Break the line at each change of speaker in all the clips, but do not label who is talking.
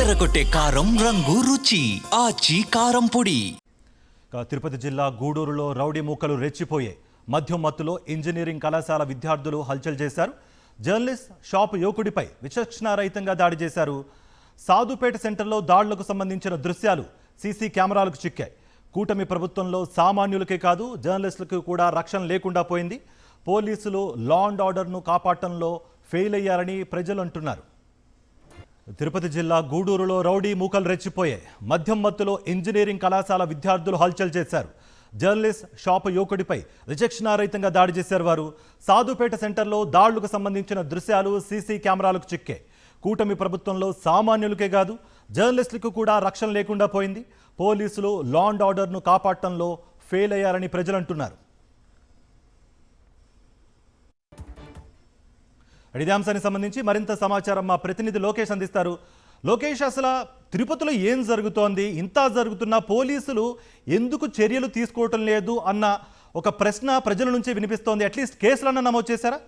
అదరగొట్టే కారం రంగు రుచి ఆచి కారం పొడి.
తిరుపతి జిల్లా గూడూరులో రౌడీ మూకలు రెచ్చిపోయాయి. మద్యం మత్తులో ఇంజనీరింగ్ కళాశాల విద్యార్థులు హల్చల్ చేశారు. జర్నలిస్ట్ షాప్ యువకుడిపై విచక్షణారహితంగా దాడి చేశారు. సాధుపేట సెంటర్లో దాడులకు సంబంధించిన దృశ్యాలు సీసీ కెమెరాలకు చిక్కాయి. కూటమి ప్రభుత్వంలో సామాన్యులకే కాదు జర్నలిస్టులకు కూడా రక్షణ లేకుండా పోయింది. పోలీసులు లా అండ్ ఆర్డర్ను కాపాడటంలో ఫెయిల్ అయ్యారని ప్రజలు అంటున్నారు. తిరుపతి జిల్లా గూడూరులో రౌడీ మూకలు రెచ్చిపోయాయి. మద్యం మత్తులో ఇంజనీరింగ్ కళాశాల విద్యార్థులు హల్చల్ చేశారు. జర్నలిస్ట్ షాప్ యువకుడిపై విచక్షణారహితంగా దాడి చేశారు. వారు సాధుపేట సెంటర్లో దాడులకు సంబంధించిన దృశ్యాలు సీసీ కెమెరాలకు చిక్కాయి. కూటమి ప్రభుత్వంలో సామాన్యులకే కాదు జర్నలిస్టులకు కూడా రక్షణ లేకుండా పోయింది. పోలీసులు లా అండ్ ఆర్డర్ను కాపాడటంలో ఫెయిల్ అయ్యారని ప్రజలు అంటున్నారు. ఇదే అంశానికి సంబంధించి మరింత సమాచారం మా ప్రతినిధి లోకేష్ అందిస్తారు. లోకేష్, అసలు తిరుపతిలో ఏం జరుగుతోంది? ఇంత జరుగుతున్నా పోలీసులు ఎందుకు చర్యలు తీసుకోవటం లేదు అన్న ఒక ప్రశ్న ప్రజల నుంచి వినిపిస్తోంది. అట్లీస్ట్ కేసులన్నా నమోదు చేశారా?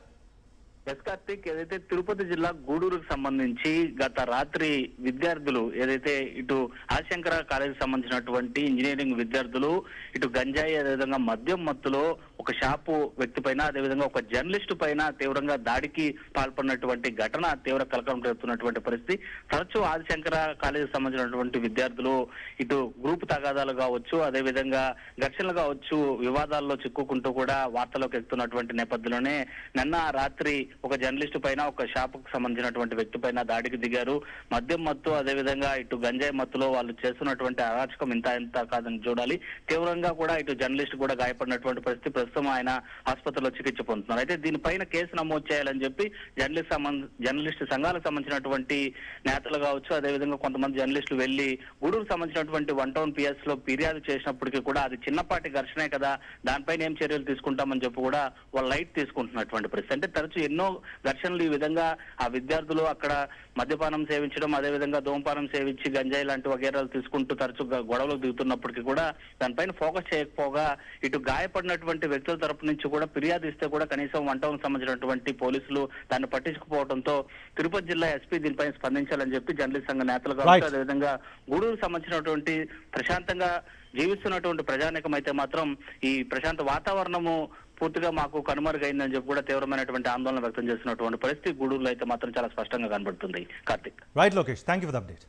కార్తీక్, ఏదైతే తిరుపతి జిల్లా గూడూరుకు సంబంధించి గత రాత్రి విద్యార్థులు ఏదైతే ఇటు ఆశంకర కాలేజీకి సంబంధించినటువంటి ఇంజనీరింగ్ విద్యార్థులు ఇటు గంజాయి అదేవిధంగా మద్యం మత్తులో ఒక షాపు వ్యక్తి పైన అదేవిధంగా ఒక జర్నలిస్టు పైన తీవ్రంగా దాడికి పాల్పడినటువంటి ఘటన తీవ్ర కలకలం రేపుతున్నటువంటి పరిస్థితి. తరచూ ఆదిశంకర కాలేజీకి సంబంధించినటువంటి విద్యార్థులు ఇటు గ్రూప్ తగాదాలు కావచ్చు, అదేవిధంగా ఘర్షణలు కావచ్చు, వివాదాల్లో చిక్కుకుంటూ కూడా వార్తలోకి ఎక్కుతున్నటువంటి నేపథ్యంలోనే నిన్న రాత్రి ఒక జర్నలిస్టు పైన ఒక షాపుకు సంబంధించినటువంటి వ్యక్తి పైన దాడికి దిగారు. మద్యం మత్తు అదేవిధంగా ఇటు గంజాయి మత్తులో వాళ్ళు చేస్తున్నటువంటి అరాచకం ఇంత కాదని చూడాలి. తీవ్రంగా కూడా ఇటు జర్నలిస్ట్ కూడా గాయపడినటువంటి పరిస్థితి. ప్రస్తుతం ఆయన ఆసుపత్రిలో చికిత్స పొందుతున్నారు. అయితే దీనిపైన కేసు నమోదు చేయాలని చెప్పి జర్నలిస్ట్ సంఘాలకు సంబంధించినటువంటి నేతలు కావచ్చు, అదేవిధంగా కొంతమంది జర్నలిస్టులు వెళ్లి గూడూరు సంబంధించినటువంటి 1 టౌన్ పిఎస్ లో ఫిర్యాదు చేసినప్పటికీ కూడా అది చిన్నపాటి ఘర్షణే కదా, దానిపైన ఏం చర్యలు తీసుకుంటామని చెప్పి కూడా వాళ్ళు లైట్ తీసుకుంటున్నటువంటి పరిస్థితి. అంటే తరచూ ఎన్నో ఘర్షణలు ఈ విధంగా ఆ విద్యార్థులు అక్కడ మద్యపానం సేవించడం, అదేవిధంగా ధూమపానం సేవించి గంజాయి లాంటి వగేరాలు తీసుకుంటూ తరచూ గొడవలు దిగుతున్నప్పటికీ కూడా దానిపైన ఫోకస్ చేయకపోగా ఇటు గాయపడినటువంటి వ్యక్తుల తరపు నుంచి కూడా ఫిర్యాదు ఇస్తే కూడా కనీసం 1 టౌన్ సంబంధించినటువంటి పోలీసులు దాన్ని పట్టించుకోవడంతో తిరుపతి జిల్లా ఎస్పీ దీనిపైన స్పందించాలని చెప్పి జర్నలిస్ట్ సంఘ నేతలు కావచ్చు, అదేవిధంగా గూడూరు సంబంధించినటువంటి ప్రశాంతంగా జీవిస్తున్నటువంటి ప్రజానీకం అయితే మాత్రం ఈ ప్రశాంత వాతావరణము పూర్తిగా మాకు కనుమరుగైందని చెప్పి కూడా తీవ్రమైనటువంటి ఆందోళన వ్యక్తం చేస్తున్నటువంటి పరిస్థితి గూడూరులో అయితే మాత్రం చాలా స్పష్టంగా కనబడుతుంది. Karthik.
Right Lokesh, thank you for the update.